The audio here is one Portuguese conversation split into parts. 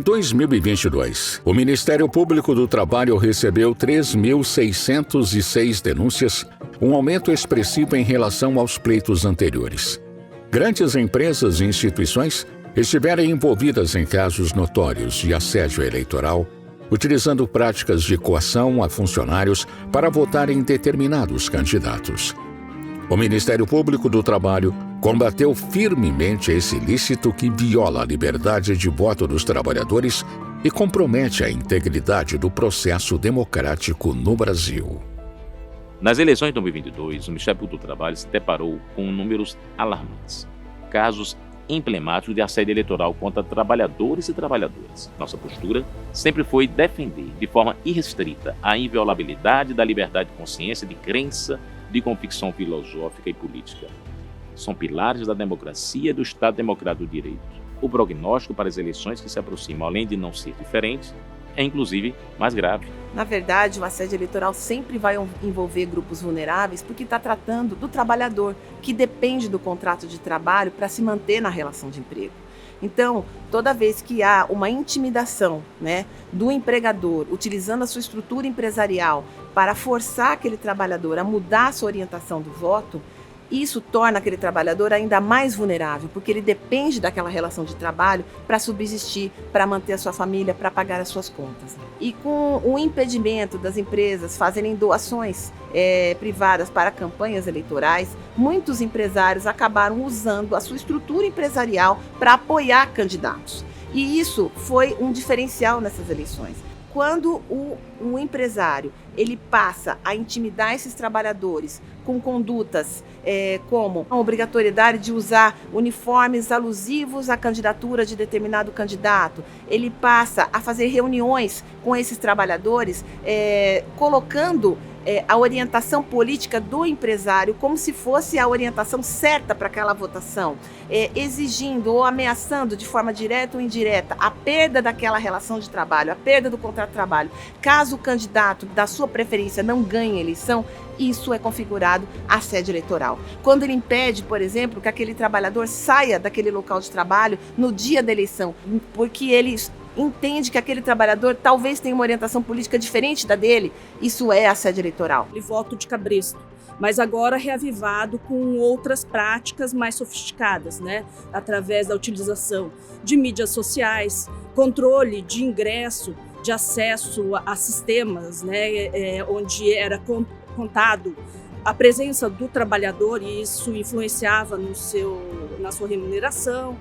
2022, o Ministério Público do Trabalho recebeu 3.606 denúncias, um aumento expressivo em relação aos pleitos anteriores. Grandes empresas e instituições estiveram envolvidas em casos notórios de assédio eleitoral, utilizando práticas de coação a funcionários para votar em determinados candidatos. O Ministério Público do Trabalho combateu firmemente esse ilícito que viola a liberdade de voto dos trabalhadores e compromete a integridade do processo democrático no Brasil. Nas eleições de 2022, o Ministério Público do Trabalho se deparou com números alarmantes. Casos emblemáticos de assédio eleitoral contra trabalhadores e trabalhadoras. Nossa postura sempre foi defender de forma irrestrita a inviolabilidade da liberdade de consciência, de crença, de convicção filosófica e política. São pilares da democracia e do Estado Democrático do Direito. O prognóstico para as eleições que se aproximam, além de não ser diferente, é inclusive mais grave. Na verdade, o assédio eleitoral sempre vai envolver grupos vulneráveis porque está tratando do trabalhador, que depende do contrato de trabalho para se manter na relação de emprego. Então, toda vez que há uma intimidação, do empregador, utilizando a sua estrutura empresarial para forçar aquele trabalhador a mudar a sua orientação do voto, isso torna aquele trabalhador ainda mais vulnerável, porque ele depende daquela relação de trabalho para subsistir, para manter a sua família, para pagar as suas contas. E com o impedimento das empresas fazerem doações privadas para campanhas eleitorais, muitos empresários acabaram usando a sua estrutura empresarial para apoiar candidatos. E isso foi um diferencial nessas eleições. Quando o empresário ele passa a intimidar esses trabalhadores com condutas como a obrigatoriedade de usar uniformes alusivos à candidatura de determinado candidato, ele passa a fazer reuniões com esses trabalhadores, colocando a orientação política do empresário como se fosse a orientação certa para aquela votação, exigindo ou ameaçando de forma direta ou indireta a perda daquela relação de trabalho, a perda do contrato de trabalho. Caso o candidato da sua preferência não ganhe a eleição, isso é configurado assédio eleitoral. Quando ele impede, por exemplo, que aquele trabalhador saia daquele local de trabalho no dia da eleição, porque ele entende que aquele trabalhador talvez tenha uma orientação política diferente da dele, isso é assédio eleitoral. Voto de cabresto, mas agora reavivado com outras práticas mais sofisticadas, através da utilização de mídias sociais, controle de ingresso, de acesso a sistemas, onde era contado a presença do trabalhador e isso influenciava na sua remuneração,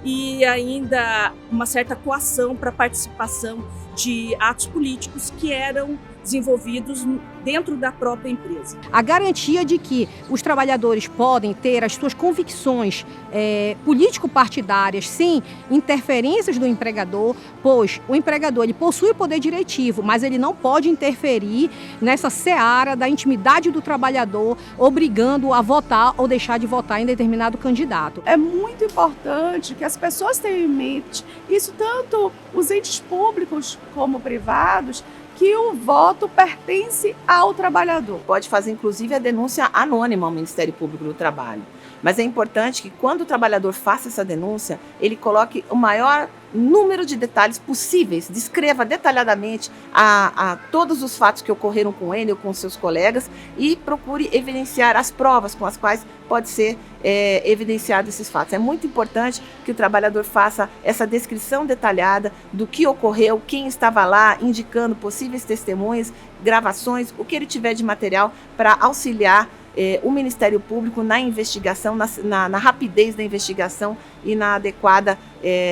e ainda uma certa coação para a participação de atos políticos que eram desenvolvidos dentro da própria empresa. A garantia de que os trabalhadores podem ter as suas convicções político-partidárias sem interferências do empregador, pois o empregador ele possui o poder diretivo, mas ele não pode interferir nessa seara da intimidade do trabalhador, obrigando-o a votar ou deixar de votar em determinado candidato. É muito importante que as pessoas tenham em mente, isso tanto os entes públicos como privados, que o voto pertence ao trabalhador. Pode fazer, inclusive, a denúncia anônima ao Ministério Público do Trabalho. Mas é importante que, quando o trabalhador faça essa denúncia, ele coloque o maior número de detalhes possíveis, descreva detalhadamente a todos os fatos que ocorreram com ele ou com seus colegas e procure evidenciar as provas com as quais pode ser evidenciado esses fatos. É muito importante que o trabalhador faça essa descrição detalhada do que ocorreu, quem estava lá, indicando possíveis testemunhas, gravações, o que ele tiver de material para auxiliar o Ministério Público na investigação, na rapidez da investigação e na adequada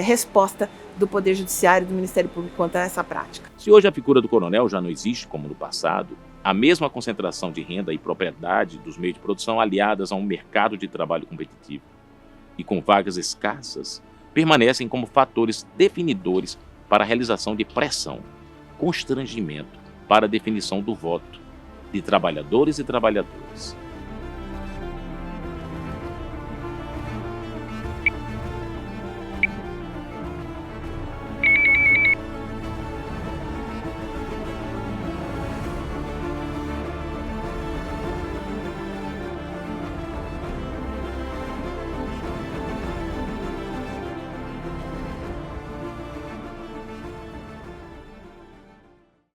resposta do Poder Judiciário e do Ministério Público quanto a essa prática. Se hoje a figura do coronel já não existe como no passado, a mesma concentração de renda e propriedade dos meios de produção aliadas a um mercado de trabalho competitivo e com vagas escassas permanecem como fatores definidores para a realização de pressão, constrangimento para a definição do voto de trabalhadores e trabalhadoras.